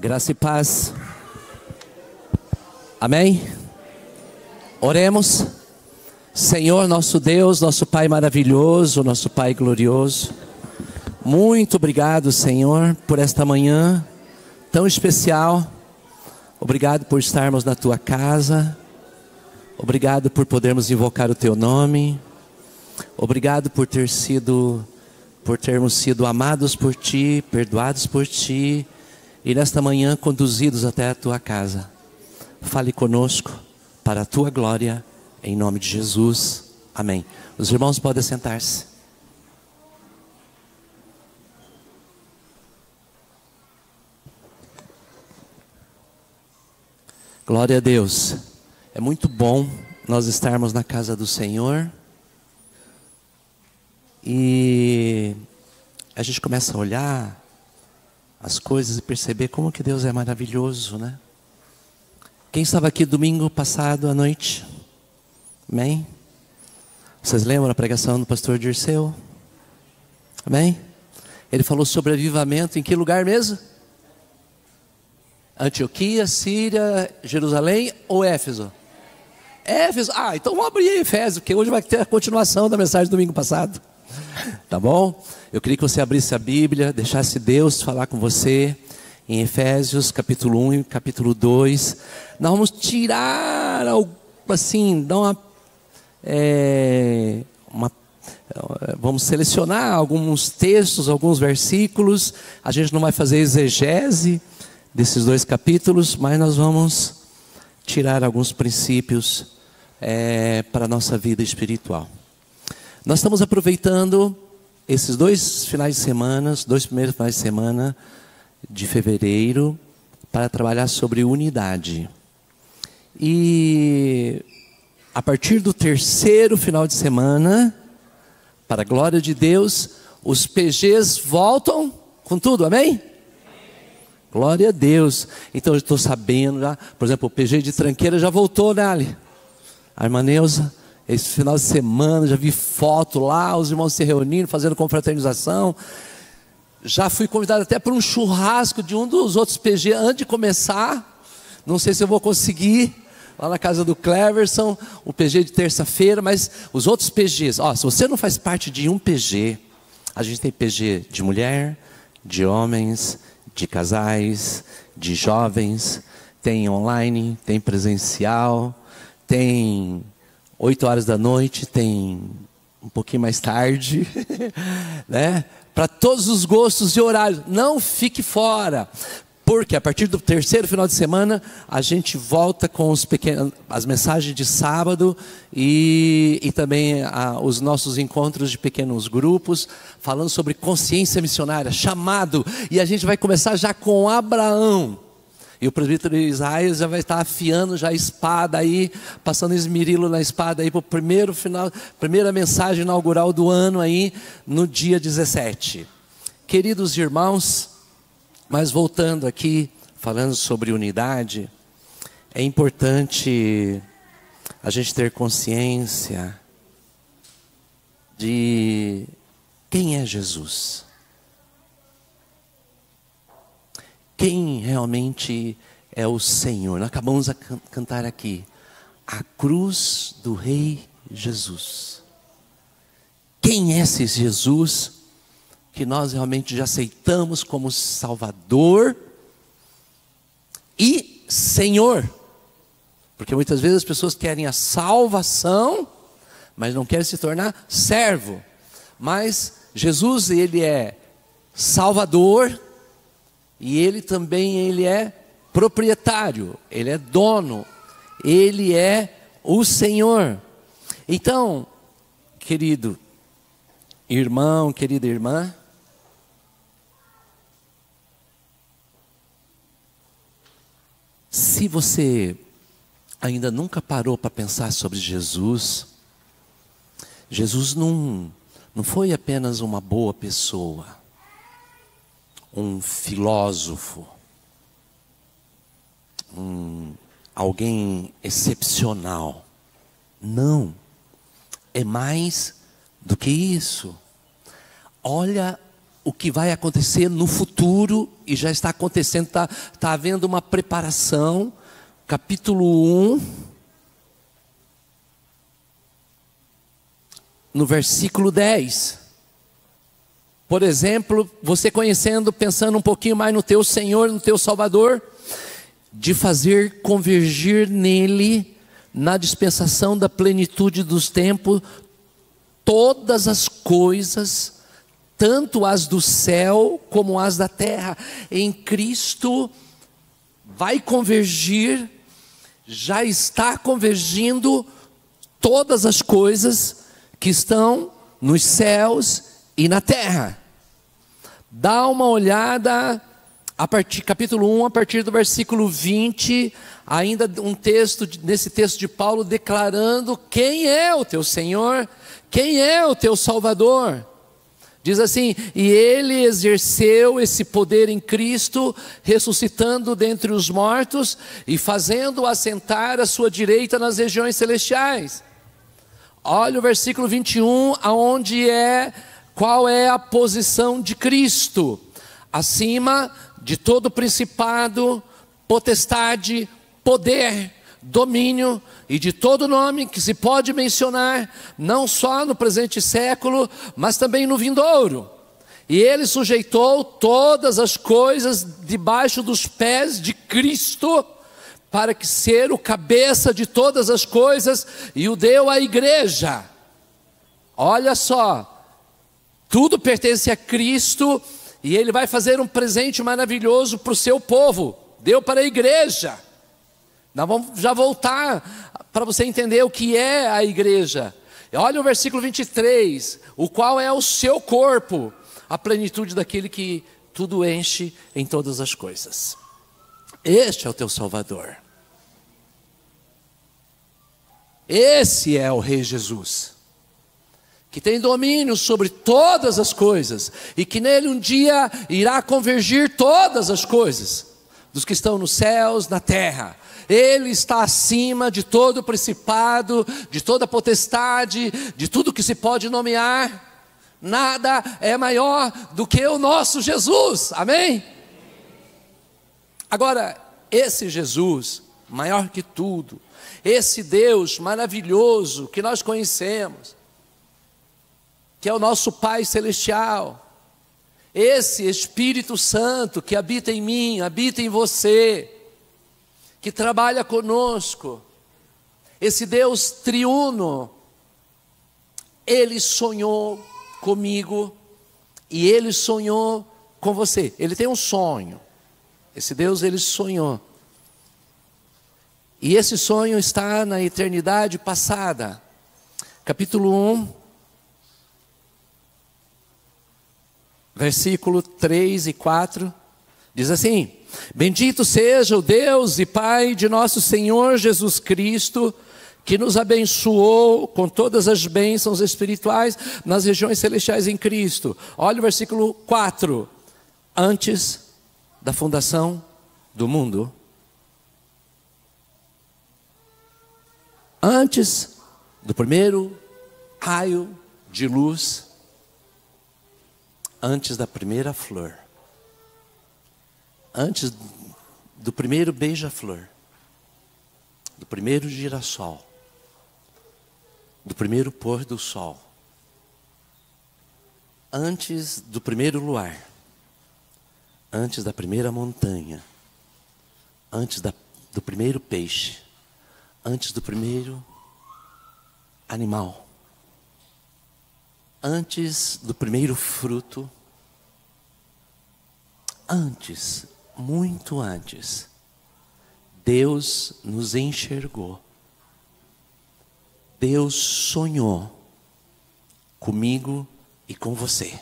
Graça e paz. Amém? Oremos. Senhor, nosso Deus, nosso Pai maravilhoso, nosso Pai glorioso, muito obrigado, Senhor, por esta manhã tão especial. Obrigado por estarmos na Tua casa. Obrigado por podermos invocar o Teu nome. Obrigado por termos sido amados por Ti, perdoados por Ti, e nesta manhã conduzidos até a Tua casa. Fale conosco para a Tua glória, em nome de Jesus. Amém. Os irmãos podem sentar-se. Glória a Deus. É muito bom nós estarmos na casa do Senhor. E a gente começa a olhar as coisas e perceber como que Deus é maravilhoso, né? Quem estava aqui domingo passado à noite? Amém? Vocês lembram a pregação do pastor Dirceu? Amém? Ele falou sobre avivamento em que lugar mesmo? Antioquia, Síria, Jerusalém ou Éfeso? Éfeso. Então vamos abrir Éfeso, porque hoje vai ter a continuação da mensagem do domingo passado. Tá bom? Eu queria que você abrisse a Bíblia, deixasse Deus falar com você em Efésios capítulo 1 e capítulo 2. Nós vamos tirar, assim, dar vamos selecionar alguns textos, alguns versículos. A gente não vai fazer exegese desses dois capítulos, mas nós vamos tirar alguns princípios para a nossa vida espiritual. Nós estamos aproveitando esses dois primeiros finais de semana de fevereiro, para trabalhar sobre unidade. E a partir do terceiro final de semana, para a glória de Deus, os PGs voltam com tudo, amém? Glória a Deus. Então eu estou sabendo já, por exemplo, o PG de Tranqueira já voltou, né, Ali? A irmã Neuza, esse final de semana, já vi foto lá, os irmãos se reunindo, fazendo confraternização. Já fui convidado até para um churrasco de um dos outros PG antes de começar. Não sei se eu vou conseguir, lá na casa do Cleverson, o PG de terça-feira, mas os outros PGs, se você não faz parte de um PG, a gente tem PG de mulher, de homens, de casais, de jovens, tem online, tem presencial, tem 8 horas da noite, tem um pouquinho mais tarde, né? Para todos os gostos e horários. Não fique fora, porque a partir do terceiro final de semana a gente volta com as mensagens de sábado e também os nossos encontros de pequenos grupos, falando sobre consciência missionária, chamado, e a gente vai começar já com Abraão. E o presbítero Isaías já vai estar afiando já a espada aí, passando esmerilo na espada aí para o primeira mensagem inaugural do ano aí, no dia 17. Queridos irmãos, mas voltando aqui, falando sobre unidade, é importante a gente ter consciência de quem é Jesus. Quem realmente é o Senhor? Nós acabamos de cantar aqui, a cruz do Rei Jesus. Quem é esse Jesus que nós realmente já aceitamos como Salvador e Senhor? Porque muitas vezes as pessoas querem a salvação, mas não querem se tornar servo. Mas Jesus, Ele é Salvador, e Ele é proprietário, Ele é dono, Ele é o Senhor. Então, querido irmão, querida irmã, se você ainda nunca parou para pensar sobre Jesus, Jesus não foi apenas uma boa pessoa, um filósofo, alguém excepcional. Não, é mais do que isso. Olha o que vai acontecer no futuro, e já está acontecendo, está havendo uma preparação. Capítulo 1, no versículo 10. Por exemplo, você conhecendo, pensando um pouquinho mais no teu Senhor, no teu Salvador, de fazer convergir nele, na dispensação da plenitude dos tempos, todas as coisas, tanto as do céu como as da terra. Em Cristo vai convergir, já está convergindo todas as coisas que estão nos céus e na terra. Dá uma olhada, capítulo 1, a partir do versículo 20, ainda um texto, nesse texto de Paulo, declarando quem é o teu Senhor, quem é o teu Salvador. Diz assim: e ele exerceu esse poder em Cristo, ressuscitando dentre os mortos e fazendo assentar à sua direita nas regiões celestiais. Olha o versículo 21, qual é a posição de Cristo? Acima de todo principado, potestade, poder, domínio e de todo nome que se pode mencionar, não só no presente século, mas também no vindouro. E ele sujeitou todas as coisas debaixo dos pés de Cristo, para que ser o cabeça de todas as coisas, e o deu à igreja. Olha só, tudo pertence a Cristo, e ele vai fazer um presente maravilhoso para o seu povo. Deu para a igreja. Nós vamos já voltar para você entender o que é a igreja. Olha o versículo 23, o qual é o seu corpo, a plenitude daquele que tudo enche em todas as coisas. Este é o teu Salvador. Esse é o Rei Jesus, que tem domínio sobre todas as coisas, e que nele um dia irá convergir todas as coisas, dos que estão nos céus, na terra. Ele está acima de todo principado, de toda potestade, de tudo que se pode nomear. Nada é maior do que o nosso Jesus, amém? Agora, esse Jesus, maior que tudo, esse Deus maravilhoso que nós conhecemos, que é o nosso Pai Celestial, esse Espírito Santo que habita em mim, habita em você, que trabalha conosco, esse Deus triuno, Ele sonhou comigo e Ele sonhou com você. Ele tem um sonho, esse Deus, Ele sonhou, e esse sonho está na eternidade passada. Capítulo 1, versículo 3 e 4, diz assim: bendito seja o Deus e Pai de nosso Senhor Jesus Cristo, que nos abençoou com todas as bênçãos espirituais nas regiões celestiais em Cristo. Olha o versículo 4, antes da fundação do mundo. Antes do primeiro raio de luz, antes da primeira flor, antes do primeiro beija-flor, do primeiro girassol, do primeiro pôr do sol, antes do primeiro luar, antes da primeira montanha, antes do primeiro peixe, antes do primeiro animal, antes do primeiro fruto, antes, muito antes, Deus nos enxergou. Deus sonhou comigo e com você.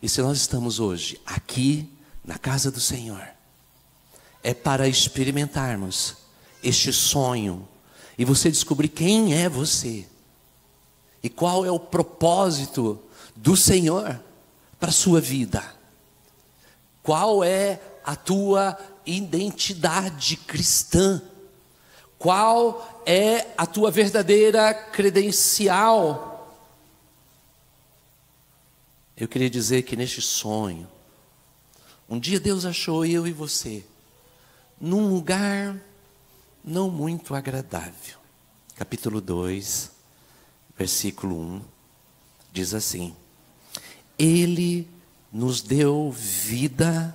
E se nós estamos hoje aqui na casa do Senhor, é para experimentarmos este sonho e você descobrir quem é você e qual é o propósito do Senhor para a sua vida. Qual é a tua identidade cristã? Qual é a tua verdadeira credencial? Eu queria dizer que neste sonho, um dia Deus achou eu e você num lugar não muito agradável. Capítulo 2, versículo 1, diz assim: Ele nos deu vida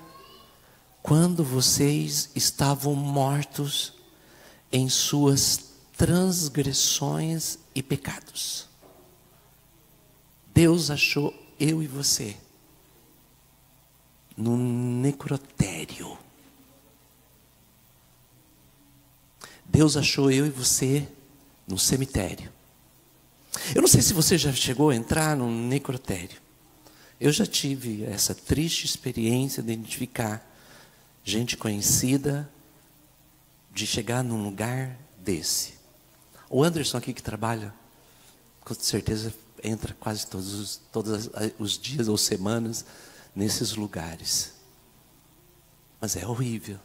quando vocês estavam mortos em suas transgressões e pecados. Deus achou eu e você no necrotério. Deus achou eu e você no cemitério. Eu não sei se você já chegou a entrar num necrotério. Eu já tive essa triste experiência de identificar gente conhecida, de chegar num lugar desse. O Anderson aqui que trabalha, com certeza entra quase todos os dias ou semanas nesses lugares. Mas é horrível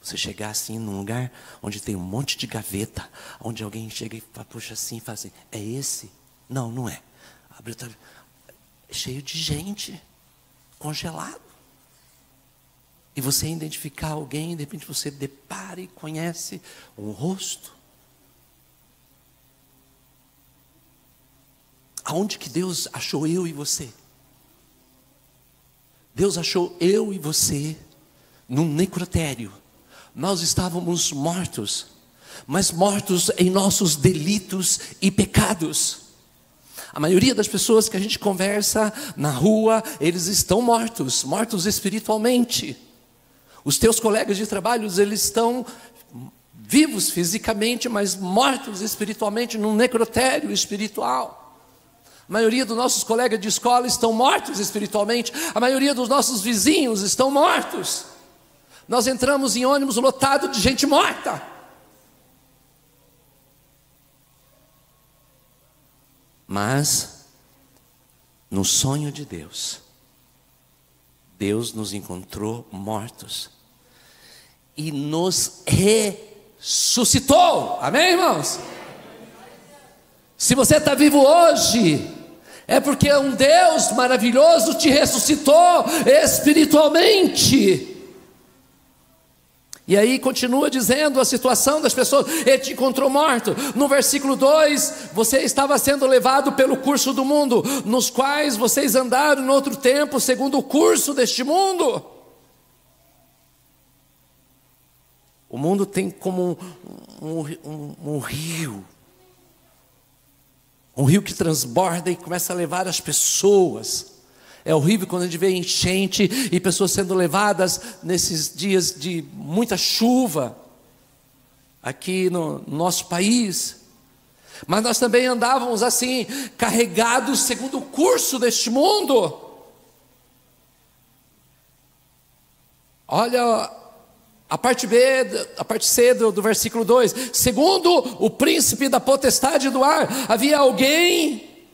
você chegar assim num lugar onde tem um monte de gaveta, onde alguém chega e puxa assim e fala assim: é esse? Não, não é. Abre outra, cheio de gente, congelado. E você identificar alguém, de repente você depara e conhece um rosto. Aonde que Deus achou eu e você? Deus achou eu e você num necrotério. Nós estávamos mortos, mas mortos em nossos delitos e pecados. A maioria das pessoas que a gente conversa na rua, eles estão mortos, mortos espiritualmente. Os teus colegas de trabalho, eles estão vivos fisicamente, mas mortos espiritualmente num necrotério espiritual. A maioria dos nossos colegas de escola estão mortos espiritualmente. A maioria dos nossos vizinhos estão mortos. Nós entramos em ônibus lotado de gente morta. Mas, no sonho de Deus, Deus nos encontrou mortos e nos ressuscitou. Amém, irmãos? Se você está vivo hoje, é porque um Deus maravilhoso te ressuscitou espiritualmente. E aí continua dizendo a situação das pessoas: ele te encontrou morto. No versículo 2, você estava sendo levado pelo curso do mundo, nos quais vocês andaram no outro tempo, segundo o curso deste mundo. O mundo tem como um rio. Um rio que transborda e começa a levar as pessoas. É horrível quando a gente vê enchente e pessoas sendo levadas nesses dias de muita chuva aqui no nosso país. Mas nós também andávamos assim, carregados segundo o curso deste mundo. Olha a parte B, a parte C do versículo 2. Segundo o príncipe da potestade do ar, havia alguém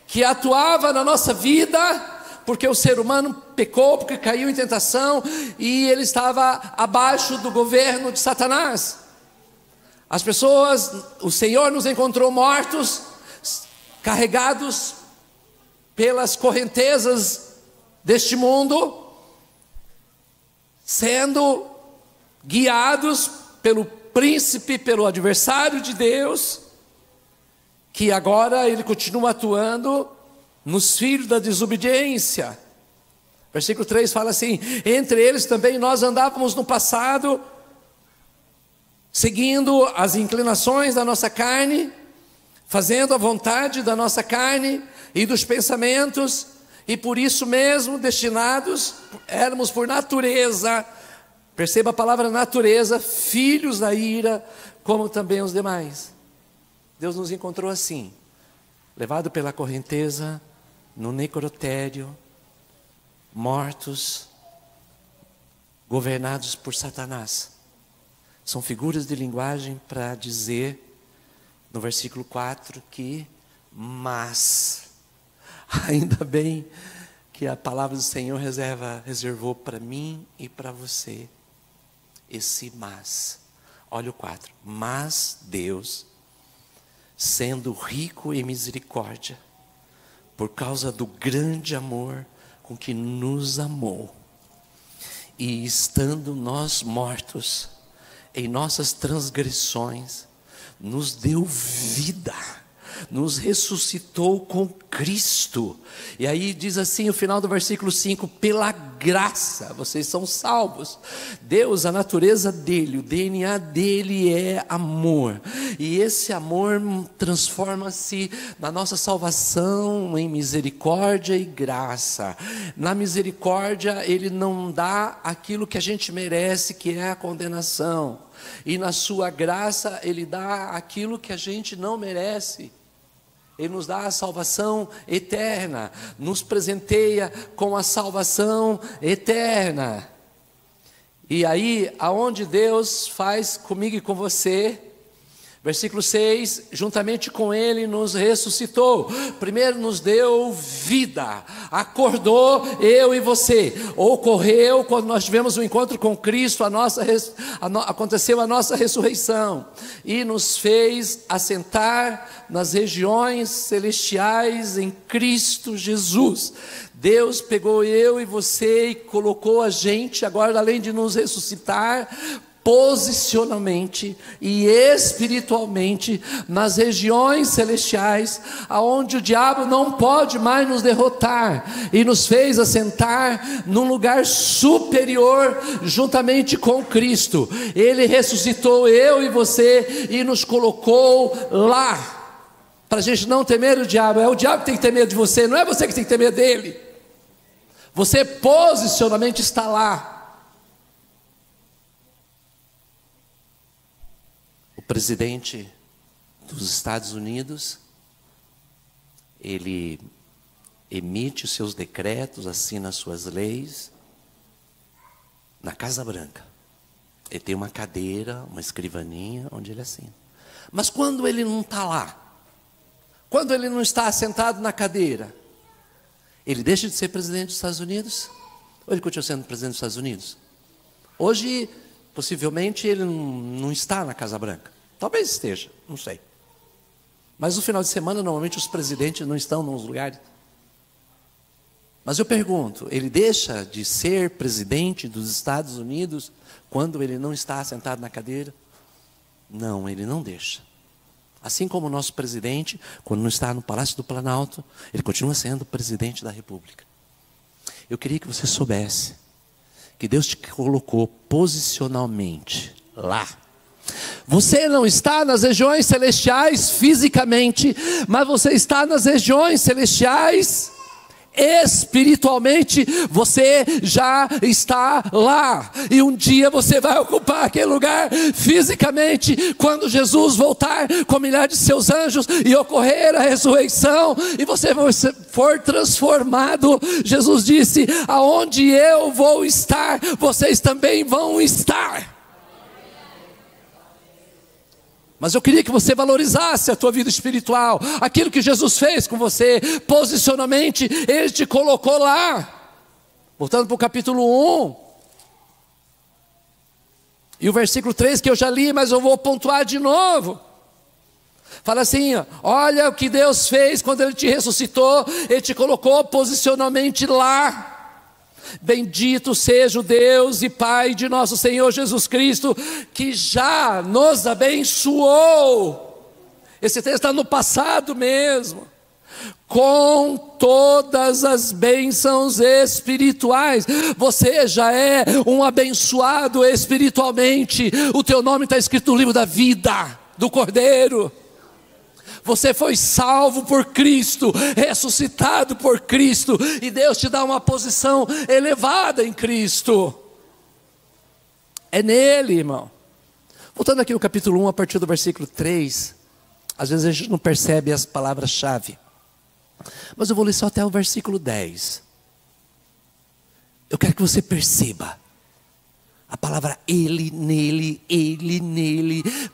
que atuava na nossa vida, porque o ser humano pecou, porque caiu em tentação, e ele estava abaixo do governo de Satanás. As pessoas, o Senhor nos encontrou mortos, carregados pelas correntezas deste mundo, sendo guiados pelo príncipe, pelo adversário de Deus, que agora ele continua atuando nos filhos da desobediência. Versículo 3 fala assim: entre eles também nós andávamos no passado, seguindo as inclinações da nossa carne, fazendo a vontade da nossa carne e dos pensamentos, e por isso mesmo destinados, éramos por natureza, perceba a palavra natureza, filhos da ira, como também os demais. Deus nos encontrou assim, levado pela correnteza, no necrotério, mortos, governados por Satanás. São figuras de linguagem para dizer, no versículo 4, que mas, ainda bem que a palavra do Senhor reservou para mim e para você, esse mas. Olha o 4, mas Deus, sendo rico em misericórdia, por causa do grande amor com que nos amou, e estando nós mortos em nossas transgressões, nos deu vida, nos ressuscitou com Cristo. E aí diz assim o final do versículo 5: pela graça vocês são salvos. Deus, a natureza dele, o DNA dele é amor, e esse amor transforma-se na nossa salvação em misericórdia e graça. Na misericórdia ele não dá aquilo que a gente merece, que é a condenação, e na sua graça ele dá aquilo que a gente não merece. Ele nos dá a salvação eterna, nos presenteia com a salvação eterna. E aí, aonde Deus faz comigo e com você, versículo 6, juntamente com Ele nos ressuscitou. Primeiro nos deu vida, acordou eu e você. Ocorreu quando nós tivemos um encontro com Cristo, aconteceu a nossa ressurreição, e nos fez assentar nas regiões celestiais em Cristo Jesus. Deus pegou eu e você e colocou a gente, agora além de nos ressuscitar, posicionalmente e espiritualmente nas regiões celestiais, aonde o diabo não pode mais nos derrotar, e nos fez assentar num lugar superior juntamente com Cristo. Ele ressuscitou eu e você e nos colocou lá, para a gente não ter medo do diabo. É o diabo que tem que ter medo de você, não é você que tem que ter medo dele. Você posicionalmente está lá. O presidente dos Estados Unidos, ele emite os seus decretos, assina as suas leis na Casa Branca. Ele tem uma cadeira, uma escrivaninha onde ele assina. Mas quando ele não está lá, quando ele não está sentado na cadeira, ele deixa de ser presidente dos Estados Unidos? Ou ele continua sendo presidente dos Estados Unidos? Hoje, possivelmente, ele não está na Casa Branca. Talvez esteja, não sei. Mas no final de semana, normalmente, os presidentes não estão nos lugares. Mas eu pergunto, ele deixa de ser presidente dos Estados Unidos quando ele não está sentado na cadeira? Não, ele não deixa. Assim como o nosso presidente, quando não está no Palácio do Planalto, ele continua sendo presidente da República. Eu queria que você soubesse que Deus te colocou posicionalmente lá. Você não está nas regiões celestiais fisicamente, mas você está nas regiões celestiais espiritualmente. Você já está lá, e um dia você vai ocupar aquele lugar fisicamente, quando Jesus voltar com milhares de seus anjos e ocorrer a ressurreição, e você for transformado. Jesus disse: aonde eu vou estar, vocês também vão estar. Mas eu queria que você valorizasse a tua vida espiritual, aquilo que Jesus fez com você, posicionalmente, Ele te colocou lá. Voltando para o capítulo 1, e o versículo 3 que eu já li, mas eu vou pontuar de novo. Fala assim: olha o que Deus fez quando Ele te ressuscitou, Ele te colocou posicionalmente lá. Bendito seja o Deus e Pai de nosso Senhor Jesus Cristo, que já nos abençoou. Esse texto está no passado mesmo, com todas as bênçãos espirituais. Você já é um abençoado espiritualmente. O teu nome está escrito no livro da vida do Cordeiro. Você foi salvo por Cristo, ressuscitado por Cristo, e Deus te dá uma posição elevada em Cristo. É nele, irmão. Voltando aqui no capítulo 1, a partir do versículo 3, às vezes a gente não percebe as palavras-chave, mas eu vou ler só até o versículo 10. Eu quero que você perceba A palavra ele, nele,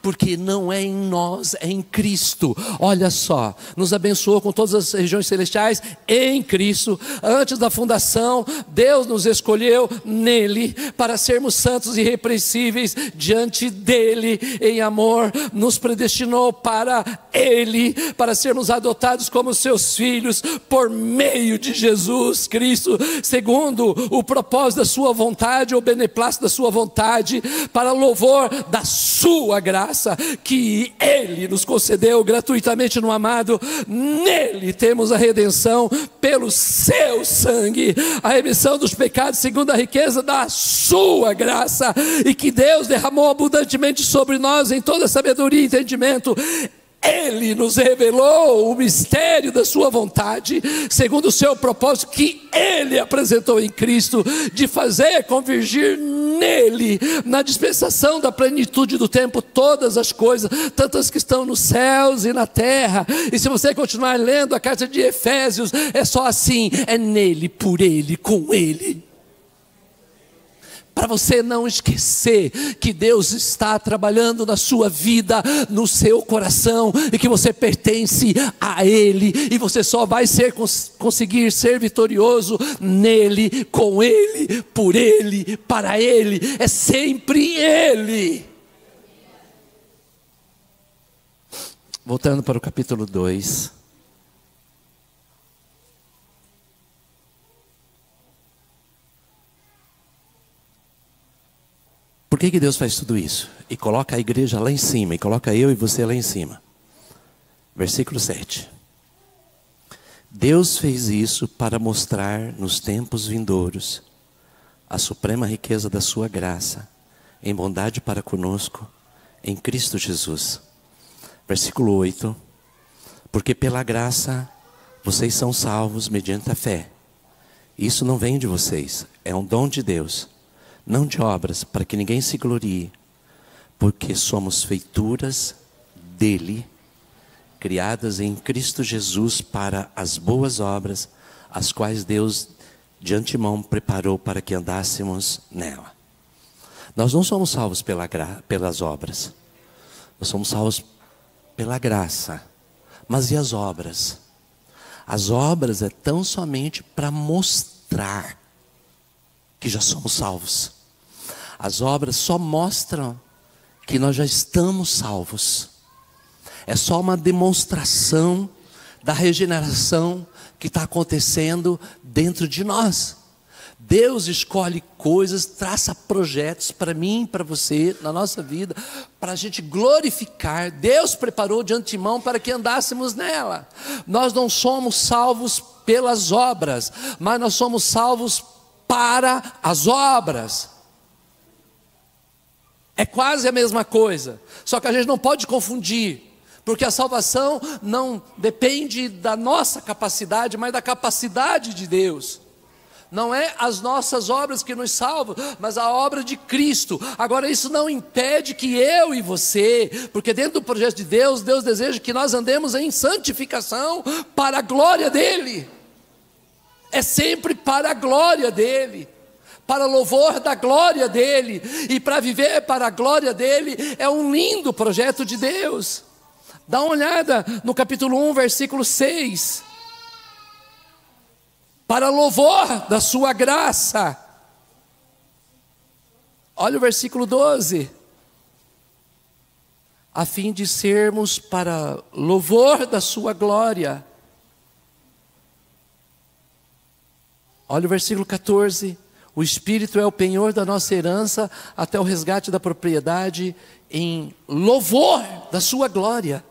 porque não é em nós, é em Cristo. Olha só, nos abençoou com todas as regiões celestiais em Cristo. Antes da fundação, Deus nos escolheu nele para sermos santos e irrepreensíveis diante dele em amor. Nos predestinou para ele, para sermos adotados como seus filhos por meio de Jesus Cristo, segundo o propósito da sua vontade, ou beneplácito da sua vontade, para louvor da sua graça, que ele nos concedeu gratuitamente no amado. Nele temos a redenção pelo seu sangue, a remissão dos pecados segundo a riqueza da sua graça, e que Deus derramou abundantemente sobre nós em toda sabedoria e entendimento. Ele nos revelou o mistério da sua vontade, segundo o seu propósito, que ele apresentou em Cristo, de fazer convergir nele, na dispensação da plenitude do tempo, todas as coisas, tantas que estão nos céus e na terra. E se você continuar lendo a carta de Efésios, é só assim: é nele, por ele, com ele. Para você não esquecer que Deus está trabalhando na sua vida, no seu coração, e que você pertence a Ele, e você só vai conseguir ser vitorioso nele, com Ele, por Ele, para Ele. É sempre Ele. Voltando para o capítulo 2. Por que Deus faz tudo isso? E coloca a igreja lá em cima, e coloca eu e você lá em cima. Versículo 7. Deus fez isso para mostrar nos tempos vindouros a suprema riqueza da sua graça, em bondade para conosco, em Cristo Jesus. Versículo 8. Porque pela graça vocês são salvos mediante a fé. Isso não vem de vocês, é um dom de Deus. Não de obras, para que ninguém se glorie, porque somos feituras dele, criadas em Cristo Jesus para as boas obras, as quais Deus de antemão preparou para que andássemos nela. Nós não somos salvos pelas obras, nós somos salvos pela graça. Mas e as obras? As obras é tão somente para mostrar que já somos salvos. As obras só mostram que nós já estamos salvos. É só uma demonstração da regeneração que está acontecendo dentro de nós. Deus escolhe coisas, traça projetos para mim e para você, na nossa vida, para a gente glorificar. Deus preparou de antemão para que andássemos nela. Nós não somos salvos pelas obras, mas nós somos salvos para as obras. É quase a mesma coisa, só que a gente não pode confundir, porque a salvação não depende da nossa capacidade, mas da capacidade de Deus. Não é as nossas obras que nos salvam, mas a obra de Cristo. Agora, isso não impede que eu e você, porque dentro do projeto de Deus, Deus deseja que nós andemos em santificação para a glória dEle. É sempre para a glória dEle, para louvor da glória dEle, e para viver para a glória dEle é um lindo projeto de Deus. Dá uma olhada no capítulo 1, versículo 6. Para louvor da sua graça. Olha o versículo 12. A fim de sermos para louvor da sua glória. Olha o versículo 14. O Espírito é o penhor da nossa herança, até o resgate da propriedade, em louvor da sua glória.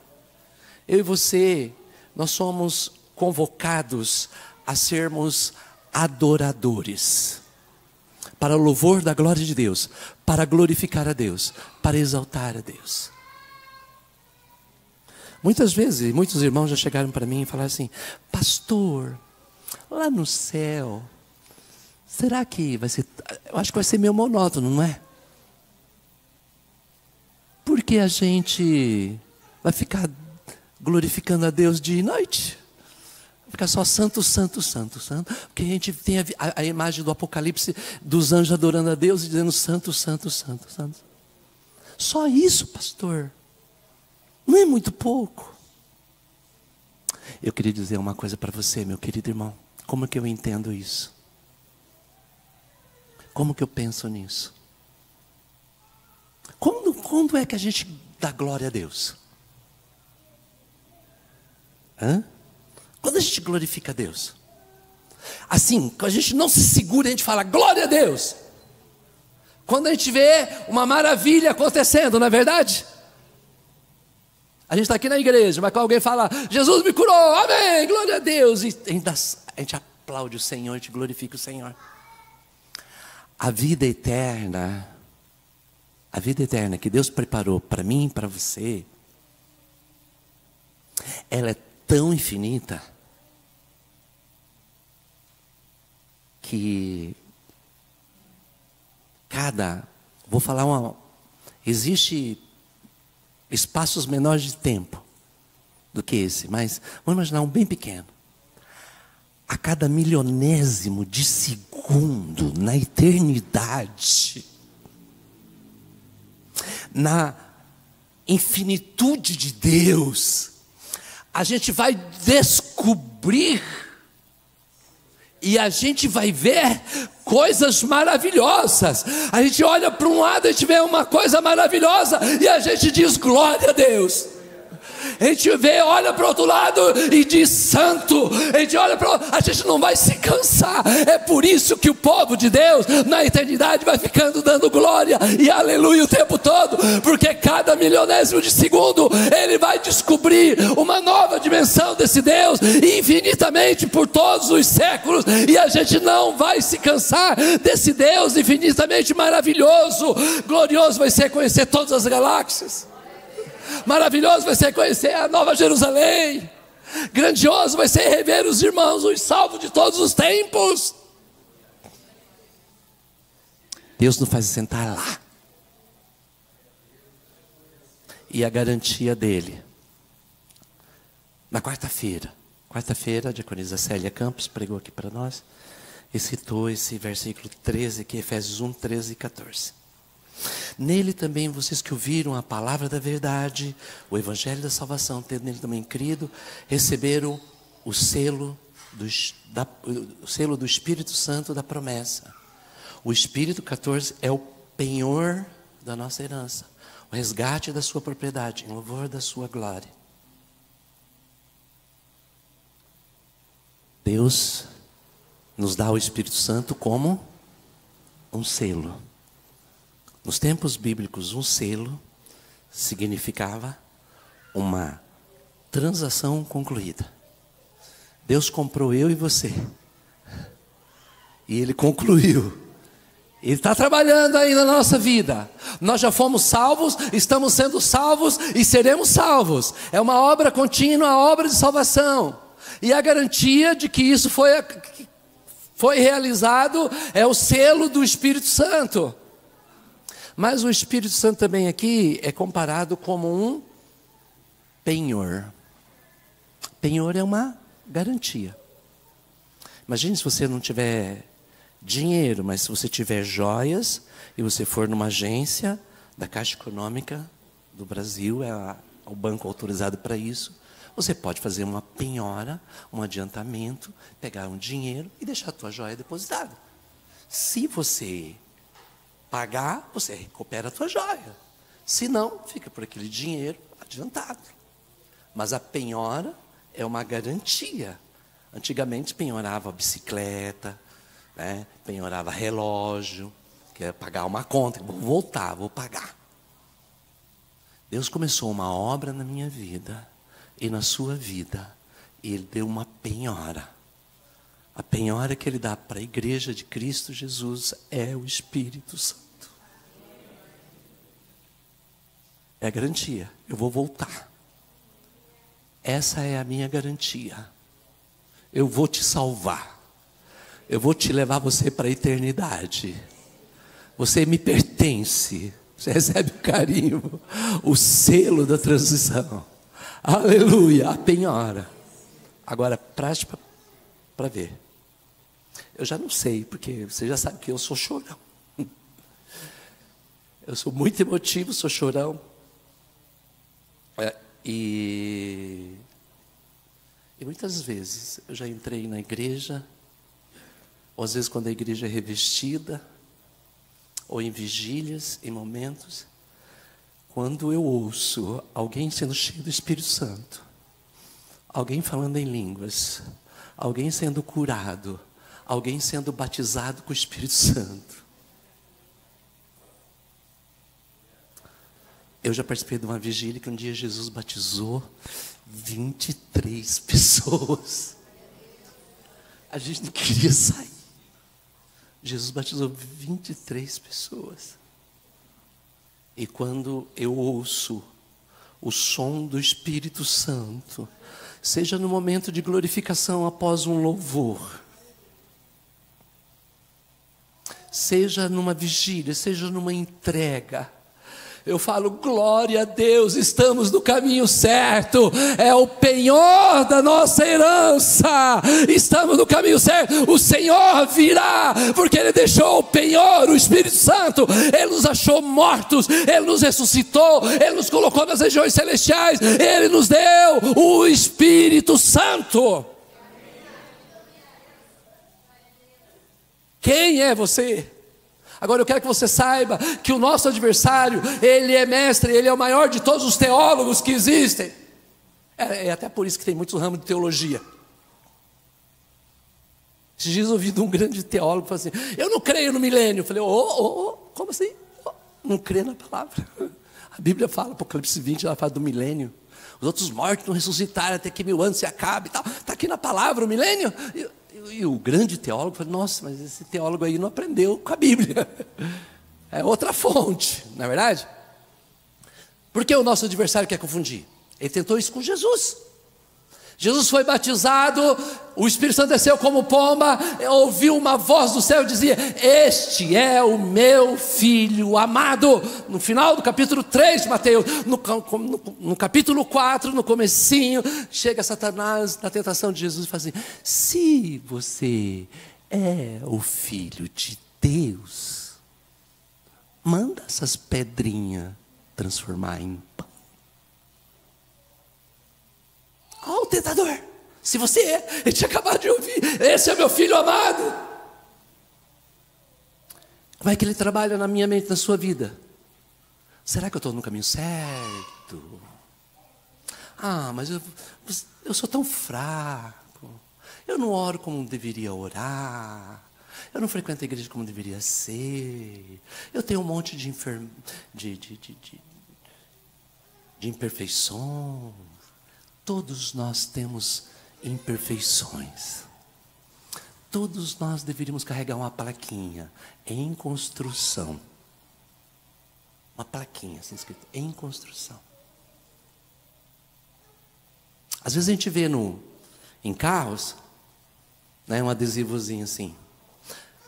Eu e você, nós somos convocados a sermos adoradores, para o louvor da glória de Deus, para glorificar a Deus, para exaltar a Deus. Muitas vezes, muitos irmãos já chegaram para mim e falaram assim: pastor, lá no céu, será que vai ser? Eu acho que vai ser meio monótono, não é? Porque a gente vai ficar glorificando a Deus dia e noite. Fica só santo, santo, santo, santo. Porque a gente tem a imagem do Apocalipse dos anjos adorando a Deus e dizendo santo, santo, santo, santo. Só isso, pastor. Não é muito pouco. Eu queria dizer uma coisa para você, meu querido irmão. Como que eu entendo isso? Como que eu penso nisso? Quando é que a gente dá glória a Deus? Quando a gente glorifica a Deus? Assim, quando a gente não se segura, a gente fala glória a Deus. Quando a gente vê uma maravilha acontecendo, não é verdade? A gente está aqui na igreja, mas quando alguém fala, Jesus me curou, amém, glória a Deus. E a gente aplaude o Senhor, a gente glorifica o Senhor. A vida eterna que Deus preparou para mim e para você, ela é tão infinita, que existe espaços menores de tempo do que esse, mas vamos imaginar um bem pequeno. A cada milionésimo de segundo na eternidade, na infinitude de Deus, a gente vai descobrir e a gente vai ver coisas maravilhosas. A gente olha para um lado, a gente vê uma coisa maravilhosa e a gente diz glória a Deus. A gente olha para o outro lado e diz santo. A gente não vai se cansar. É por isso que o povo de Deus na eternidade vai ficando dando glória e aleluia o tempo todo, porque cada milionésimo de segundo ele vai descobrir uma nova dimensão desse Deus infinitamente por todos os séculos, e a gente não vai se cansar desse Deus infinitamente maravilhoso. Glorioso vai ser conhecer todas as galáxias. Maravilhoso vai ser conhecer a Nova Jerusalém. Grandioso vai ser rever os irmãos, os salvos de todos os tempos. Deus nos faz sentar lá. E a garantia dele. Na quarta-feira, a diaconisa Célia Campos pregou aqui para nós e citou esse versículo 13, que é Efésios 1, 13 e 14. Nele também vocês que ouviram a palavra da verdade, o evangelho da salvação, tendo nele também crido, receberam o selo do Espírito Santo da promessa. O Espírito 14 é o penhor da nossa herança, o resgate da sua propriedade, em louvor da sua glória. Deus nos dá o Espírito Santo como um selo. Nos tempos bíblicos, um selo significava uma transação concluída. Deus comprou eu e você. E Ele concluiu. Ele está trabalhando ainda na nossa vida. Nós já fomos salvos, estamos sendo salvos e seremos salvos. É uma obra contínua, a obra de salvação. E a garantia de que isso foi realizado é o selo do Espírito Santo. Mas o Espírito Santo também aqui é comparado como um penhor. Penhor é uma garantia. Imagine se você não tiver dinheiro, mas se você tiver joias e você for numa agência da Caixa Econômica do Brasil, é o banco autorizado para isso, você pode fazer uma penhora, um adiantamento, pegar um dinheiro e deixar a tua joia depositada. Se você pagar, você recupera a tua joia. Se não, fica por aquele dinheiro adiantado. Mas a penhora é uma garantia. Antigamente penhorava bicicleta, né? Penhorava relógio, que era pagar uma conta, vou voltar, vou pagar. Deus começou uma obra na minha vida e na sua vida, e Ele deu uma penhora. A penhora que Ele dá para a igreja de Cristo Jesus é o Espírito Santo. É a garantia, eu vou voltar. Essa é a minha garantia. Eu vou te salvar. Eu vou te levar você para a eternidade. Você me pertence. Você recebe o carimbo, o selo da transição. Aleluia, a penhora. Agora, prática para ver. Eu já não sei, porque você já sabe que eu sou chorão. Eu sou muito emotivo, sou chorão. E muitas vezes eu já entrei na igreja, ou às vezes quando a igreja é revestida, ou em vigílias, em momentos, quando eu ouço alguém sendo cheio do Espírito Santo, alguém falando em línguas, alguém sendo curado, alguém sendo batizado com o Espírito Santo. Eu já participei de uma vigília que um dia Jesus batizou 23 pessoas. A gente não queria sair. Jesus batizou 23 pessoas. E quando eu ouço o som do Espírito Santo, seja no momento de glorificação após um louvor, seja numa vigília, seja numa entrega, eu falo, glória a Deus, estamos no caminho certo, é o penhor da nossa herança, estamos no caminho certo, o Senhor virá, porque Ele deixou o penhor, o Espírito Santo, Ele nos achou mortos, Ele nos ressuscitou, Ele nos colocou nas regiões celestiais, Ele nos deu o Espírito Santo. Quem é você? Agora eu quero que você saiba que o nosso adversário, ele é mestre, ele é o maior de todos os teólogos que existem. É até por isso que tem muitos ramos de teologia. Esses dias eu ouvi de um grande teólogo falando assim, eu não creio no milênio. Eu falei, como assim? Não crê na palavra. A Bíblia fala, Apocalipse 20, ela fala do milênio. Os outros mortos não ressuscitaram até que 1000 anos se acabe. Está aqui na palavra o milênio. E o grande teólogo falou, nossa, mas esse teólogo aí não aprendeu com a Bíblia. É outra fonte, não é verdade? Por que o nosso adversário quer confundir? Ele tentou isso com Jesus. Jesus foi batizado, o Espírito Santo desceu como pomba, ouviu uma voz do céu e dizia, este é o meu filho amado. No final do capítulo 3 de Mateus, no capítulo 4, no comecinho, chega Satanás na tentação de Jesus e fala assim, se você é o filho de Deus, manda essas pedrinhas transformar em pão. Olha o tentador, se você é, ele tinha acabado de ouvir, esse é meu filho amado. Como é que ele trabalha na minha mente, na sua vida? Será que eu estou no caminho certo? Mas eu sou tão fraco, eu não oro como deveria orar, eu não frequento a igreja como deveria ser, eu tenho um monte de imperfeições. Todos nós temos imperfeições. Todos nós deveríamos carregar uma plaquinha em construção. Uma plaquinha assim escrito, em construção. Às vezes a gente vê em carros, né, um adesivozinho assim.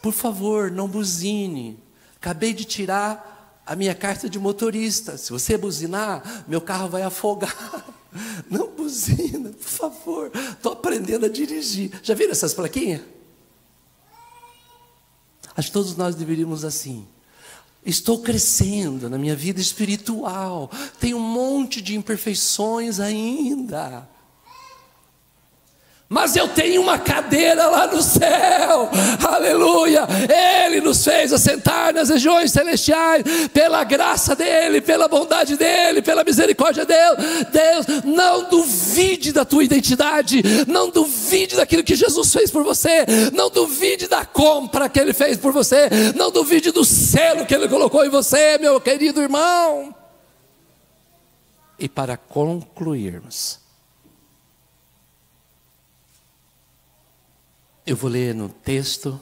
Por favor, não buzine. Acabei de tirar a minha carta de motorista. Se você buzinar, meu carro vai afogar. Não buzina, por favor. Estou aprendendo a dirigir. Já viram essas plaquinhas? Acho que todos nós deveríamos assim. Estou crescendo na minha vida espiritual. Tenho um monte de imperfeições ainda. Mas eu tenho uma cadeira lá no céu, aleluia, Ele nos fez assentar nas regiões celestiais, pela graça dEle, pela bondade dEle, pela misericórdia dEle. Deus, não duvide da tua identidade, não duvide daquilo que Jesus fez por você, não duvide da compra que Ele fez por você, não duvide do selo que Ele colocou em você, meu querido irmão. E para concluirmos, eu vou ler no texto,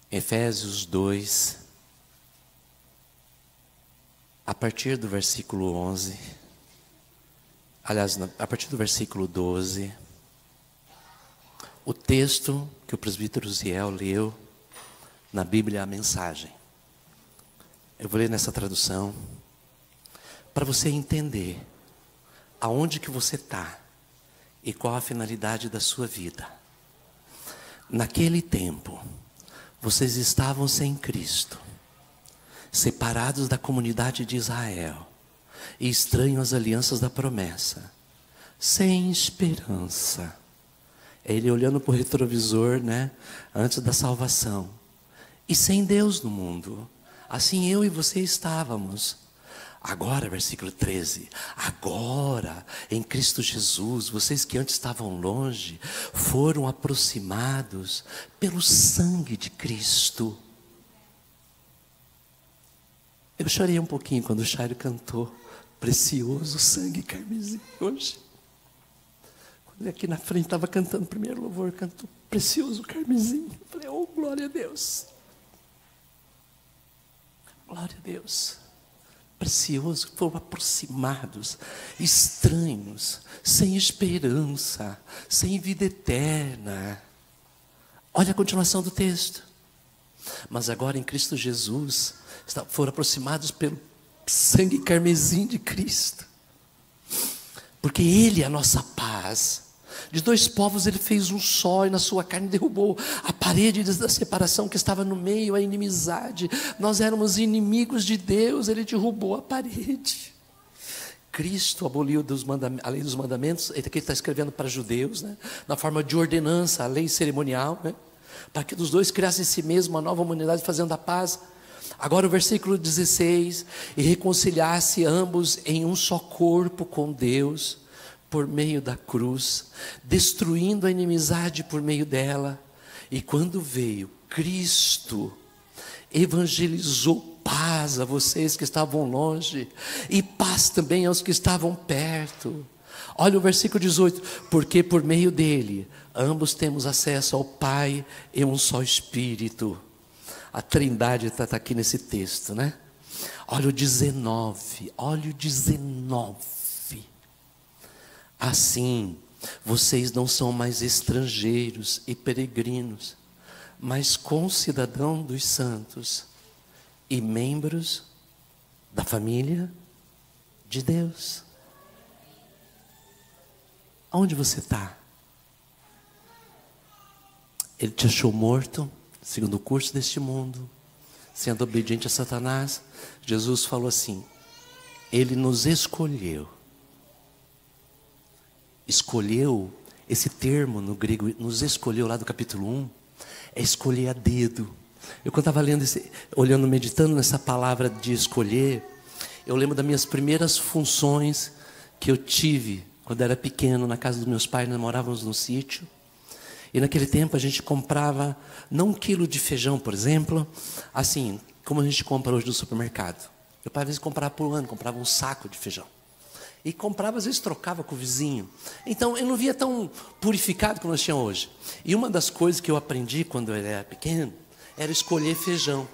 Efésios 2, a partir do versículo 11, aliás, a partir do versículo 12, o texto que o presbítero Ziel leu na Bíblia, a mensagem. Eu vou ler nessa tradução, para você entender aonde que você está e qual a finalidade da sua vida. Naquele tempo, vocês estavam sem Cristo, separados da comunidade de Israel, e estranhos às alianças da promessa, sem esperança. Ele olhando para o retrovisor, né, antes da salvação, e sem Deus no mundo. Assim eu e você estávamos. Agora, versículo 13, agora, em Cristo Jesus, vocês que antes estavam longe, foram aproximados pelo sangue de Cristo. Eu chorei um pouquinho quando o Chairo cantou, precioso sangue carmesim, hoje. Quando ele aqui na frente estava cantando o primeiro louvor, cantou, precioso carmesim. Eu falei, oh, glória a Deus. Glória a Deus. Precioso, foram aproximados, estranhos, sem esperança, sem vida eterna. Olha a continuação do texto. Mas agora em Cristo Jesus, foram aproximados pelo sangue carmesim de Cristo, porque Ele é a nossa paz. De dois povos Ele fez um só, e na sua carne derrubou a parede da separação que estava no meio, a inimizade. Nós éramos inimigos de Deus, Ele derrubou a parede. Cristo aboliu a lei dos mandamentos. Ele está escrevendo para judeus, né, na forma de ordenança, a lei cerimonial, né, para que os dois criassem em si mesmo uma nova humanidade, fazendo a paz. Agora o versículo 16, e reconciliasse ambos em um só corpo com Deus, por meio da cruz, destruindo a inimizade por meio dela. E quando veio Cristo, evangelizou paz a vocês que estavam longe, e paz também aos que estavam perto. Olha o versículo 18, porque por meio dele, ambos temos acesso ao Pai em um só Espírito. A Trindade está aqui nesse texto, né? Olha o 19, olha o 19. Assim, vocês não são mais estrangeiros e peregrinos, mas concidadão dos santos e membros da família de Deus. Aonde você está? Ele te achou morto, segundo o curso deste mundo, sendo obediente a Satanás. Jesus falou assim, Ele nos escolheu. Escolheu, esse termo no grego, nos escolheu lá do capítulo 1, é escolher a dedo. Eu quando estava lendo, olhando, meditando nessa palavra de escolher, eu lembro das minhas primeiras funções que eu tive quando era pequeno, na casa dos meus pais. Nós morávamos no sítio, e naquele tempo a gente comprava, não 1 quilo de feijão, por exemplo, assim, como a gente compra hoje no supermercado. Meu pai às vezes comprava por ano, comprava um saco de feijão. E comprava, às vezes trocava com o vizinho. Então eu não via tão purificado como nós tínhamos hoje. E uma das coisas que eu aprendi quando eu era pequeno, era escolher feijão.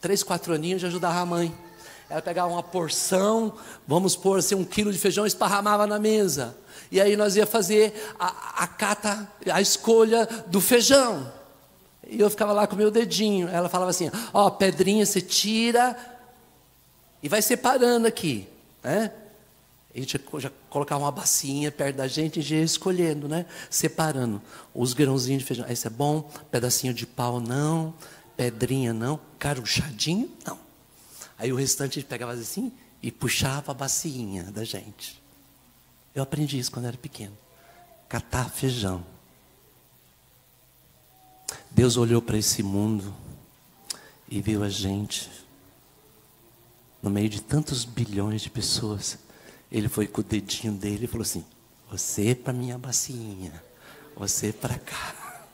3, 4 aninhos já ajudava a mãe. Ela pegava uma porção, vamos pôr assim 1 quilo de feijão, esparramava na mesa. E aí nós ia fazer a escolha do feijão. E eu ficava lá com o meu dedinho. Ela falava assim, ó, pedrinha você tira e vai separando aqui. A gente já colocava uma bacinha perto da gente e ia escolhendo, né? Separando os grãozinhos de feijão. Esse é bom, pedacinho de pau não, pedrinha não, caruchadinho não. Aí o restante a gente pegava assim e puxava a bacinha da gente. Eu aprendi isso quando era pequeno. Catar feijão. Deus olhou para esse mundo e viu a gente no meio de tantos bilhões de pessoas. Ele foi com o dedinho dele e falou assim, você para minha bacinha, você para cá.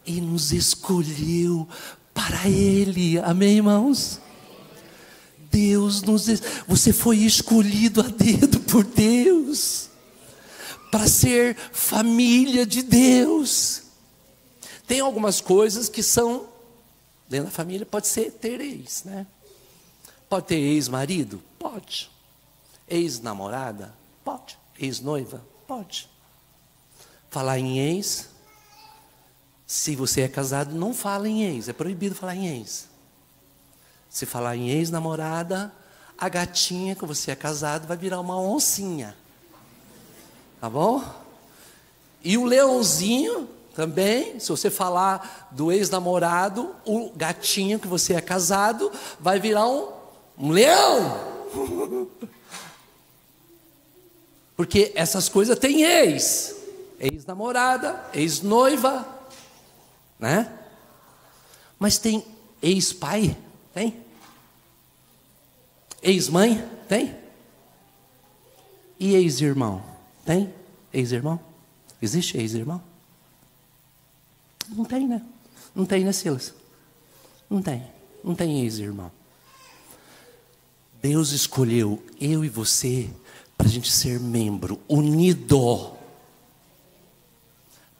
E nos escolheu para Ele. Amém, irmãos? Você foi escolhido a dedo por Deus, para ser família de Deus. Tem algumas coisas que são, dentro da família, pode ser ter ex, né? Pode ter ex-marido? Pode. Ex-namorada? Pode. Ex-noiva? Pode. Falar em ex, se você é casado, não fala em ex, é proibido falar em ex. Se falar em ex-namorada, a gatinha que você é casado vai virar uma oncinha. Tá bom? E o leãozinho também, se você falar do ex-namorado, o gatinho que você é casado, vai virar um leão. Porque essas coisas têm ex-namorada, ex-noiva, né? Mas tem ex-pai? Tem? Ex-mãe? Tem? E ex-irmão? Tem? Ex-irmão? Existe ex-irmão? Não tem, né? Não tem, né, Silas? Não tem. Não tem ex-irmão. Deus escolheu eu e você para a gente ser membro, unido,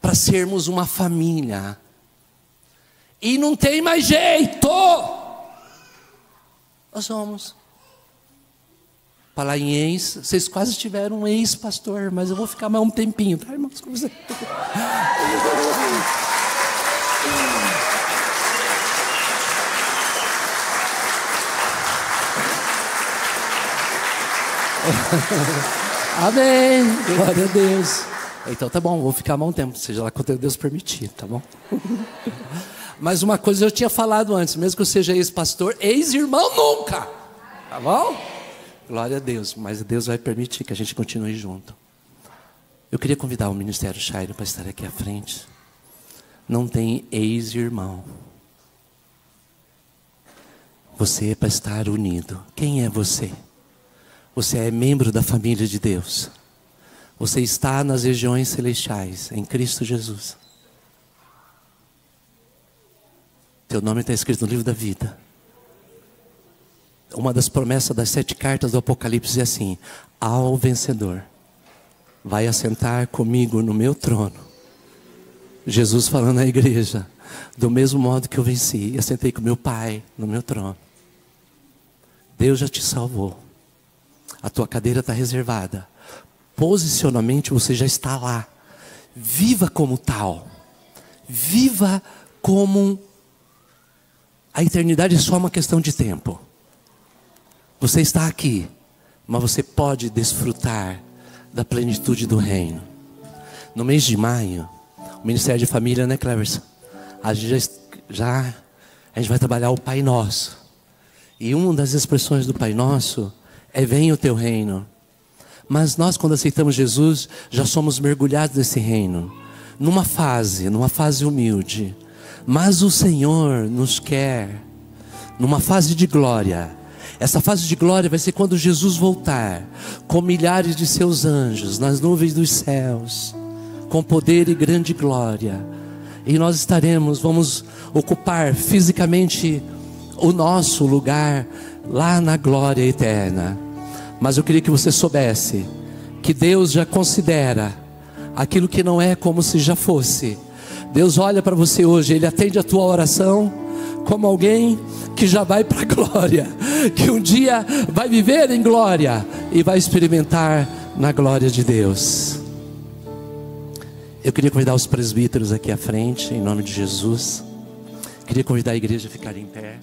para sermos uma família. E não tem mais jeito. Nós somos. Falar em ex, vocês quase tiveram um ex-pastor, mas eu vou ficar mais um tempinho, tá, irmãos? Com você. Amém, glória a Deus. Então tá bom, vou ficar mais um tempo, seja lá quanto Deus permitir, tá bom? Mas uma coisa eu tinha falado antes, mesmo que eu seja ex-pastor, ex-irmão nunca, tá bom? Glória a Deus, mas Deus vai permitir que a gente continue junto. Eu queria convidar o Ministério Shairo para estar aqui à frente. Não tem ex-irmão. Você é para estar unido. Quem é você? Você é membro da família de Deus. Você está nas regiões celestiais, em Cristo Jesus. Teu nome está escrito no livro da vida. Uma das promessas das 7 cartas do Apocalipse é assim: ao vencedor, vai assentar comigo no meu trono. Jesus falando à igreja: do mesmo modo que eu venci, eu sentei com meu Pai no meu trono. Deus já te salvou. A tua cadeira está reservada. Posicionalmente você já está lá. Viva como tal. Viva como a eternidade é só uma questão de tempo. Você está aqui, mas você pode desfrutar da plenitude do reino. No mês de maio, o Ministério de Família, né, Cleverson? A gente a gente vai trabalhar o Pai Nosso. E uma das expressões do Pai Nosso é: venha o teu reino. Mas nós, quando aceitamos Jesus, já somos mergulhados nesse reino, numa fase humilde. Mas o Senhor nos quer numa fase de glória. Essa fase de glória vai ser quando Jesus voltar, com milhares de seus anjos, nas nuvens dos céus, com poder e grande glória. E nós vamos ocupar fisicamente o nosso lugar lá na glória eterna. Mas eu queria que você soubesse que Deus já considera aquilo que não é como se já fosse. Deus olha para você hoje, Ele atende a tua oração como alguém que já vai para a glória, que um dia vai viver em glória e vai experimentar na glória de Deus. Eu queria convidar os presbíteros aqui à frente, em nome de Jesus. Queria convidar a igreja a ficar em pé.